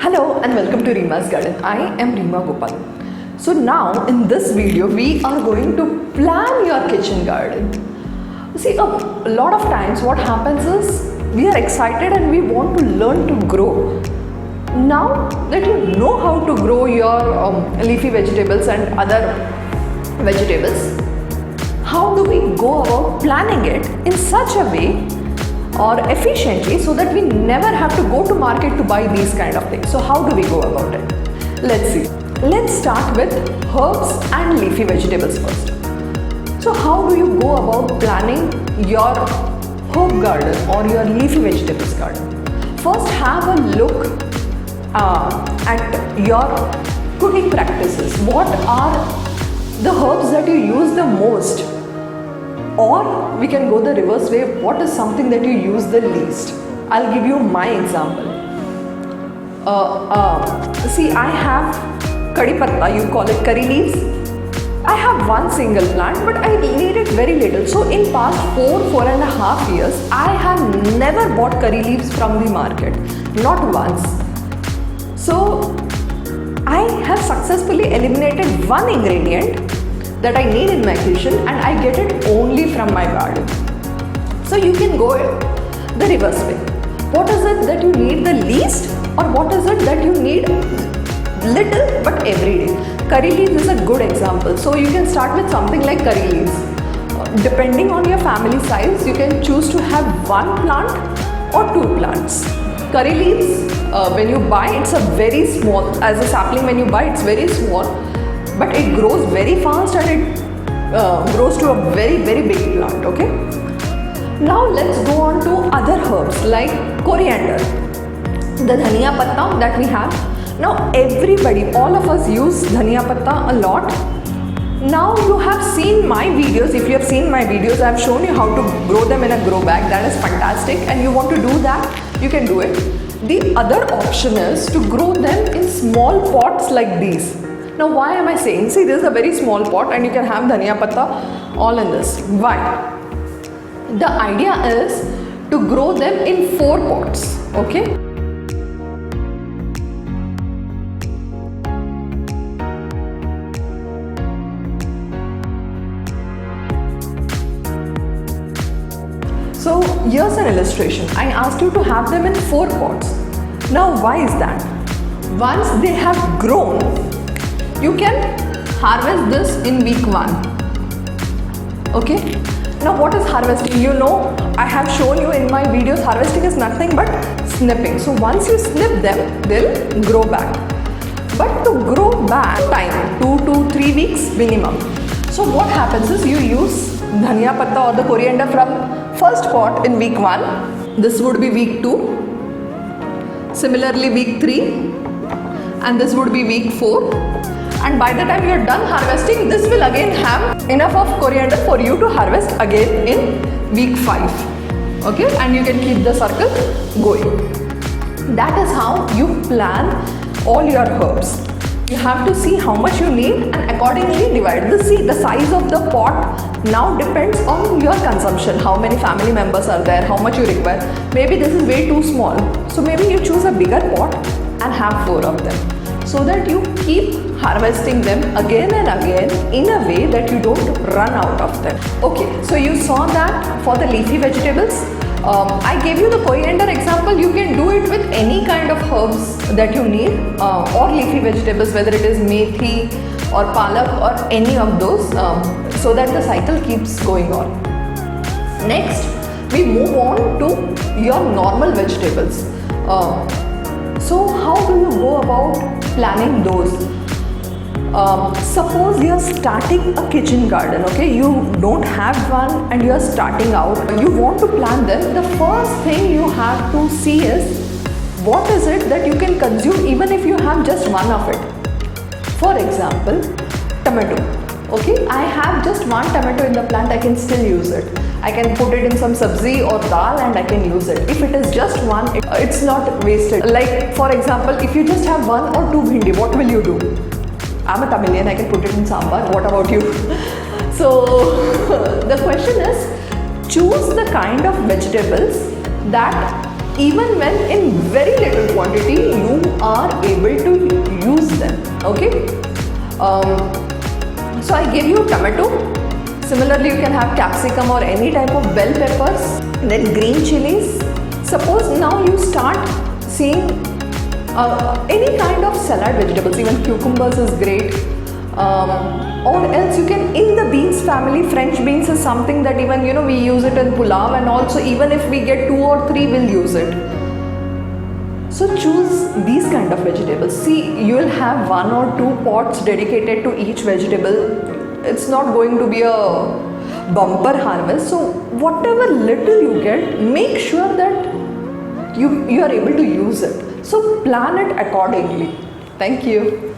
Hello and welcome to Reema's Garden. I am Reema Gopal. So now in this video we are going to plan your kitchen garden. See, a lot of times what happens is we are excited and we want to learn to grow. Now that you know how to grow your leafy vegetables and other vegetables, how do we go about planning it in such a way or efficiently so that we never have to go to market to buy these kind of things? So how do we go about it? Let's see. Let's start with herbs and leafy vegetables first. So how do you go about planning your herb garden or your leafy vegetables garden? First, have a look at your cooking practices. What are the herbs that you use the most? Or we can go the reverse way. What is something that you use the least? I'll give you my example. See, I have curry patta, you call it curry leaves. I have one single plant, but I need it very little. So in past 4.5 years, I have never bought curry leaves from the market, not once. So I have successfully eliminated one ingredient that I need in my kitchen and I get it only from my garden. So you can go the reverse way. What is it that you need the least, or what is it that you need little but every day? Curry leaves is a good example. So you can start with something like curry leaves. Depending on your family size, you can choose to have one plant or two plants. Curry leaves, when you buy, it's a very small, as a sapling when you buy, it's very small, but it grows very fast and it grows to a very big plant, okay? Now let's go on to other herbs like coriander, the dhania patta that we have. Now everybody, all of us use dhania patta a lot. Now you have seen my videos. If you have seen my videos, I have shown you how to grow them in a grow bag. That is fantastic, and you want to do that, you can do it. The other option is to grow them in small pots like these. Now why am I saying? See, this is a very small pot and you can have dhania patta all in this. Why? The idea is to grow them in 4 pots, okay? So here's an illustration. I asked you to have them in 4 pots. Now why is that? Once they have grown, you can harvest this in week 1. Okay? Now what is harvesting? You know, I have shown you in my videos, harvesting is nothing but snipping. So once you snip them, they'll grow back. But to grow back, time 2 to 3 weeks minimum. So what happens is you use dhania patta or the coriander from first pot in week 1. This would be week 2. Similarly week 3. And this would be week 4. And by the time you are done harvesting, this will again have enough of coriander for you to harvest again in week 5. Okay, and you can keep the circle going. That is how you plan all your herbs. You have to see how much you need and accordingly divide. The size of the pot now depends on your consumption. How many family members are there, how much you require. Maybe this is way too small. So maybe you choose a bigger pot and have 4 of them, so that you keep harvesting them again and again in a way that you don't run out of them. Okay, so you saw that for the leafy vegetables. I gave you the coriander example. You can do it with any kind of herbs that you need or leafy vegetables, whether it is methi or palak or any of those, so that the cycle keeps going on. Next, we move on to your normal vegetables. So how do you go about planning those? Suppose you are starting a kitchen garden, okay? You don't have one and you are starting out. You want to plan them. The first thing you have to see is what is it that you can consume even if you have just one of it. For example, tomato. Okay, I have just one tomato in the plant, I can still use it. I can put it in some sabzi or dal and I can use it. If it is just one, it's not wasted. Like for example, if you just have 1 or 2 bhindi, what will you do? I'm a Tamilian, I can put it in sambar. What about you? So the question is, choose the kind of vegetables that even when in very little quantity you are able to use them. Okay, so I give you tomato. Similarly, you can have capsicum or any type of bell peppers, then green chilies. Suppose now you start seeing any kind of salad vegetables, even cucumbers is great. Or else you can, in the beans family, French beans is something that even we use it in pulao, and also even if we get 2 or 3 we'll use it. So choose these kind of vegetables. See, you will have 1 or 2 pots dedicated to each vegetable. It's not going to be a bumper harvest. So whatever little you get, make sure that you are able to use it. So plan it accordingly. Thank you.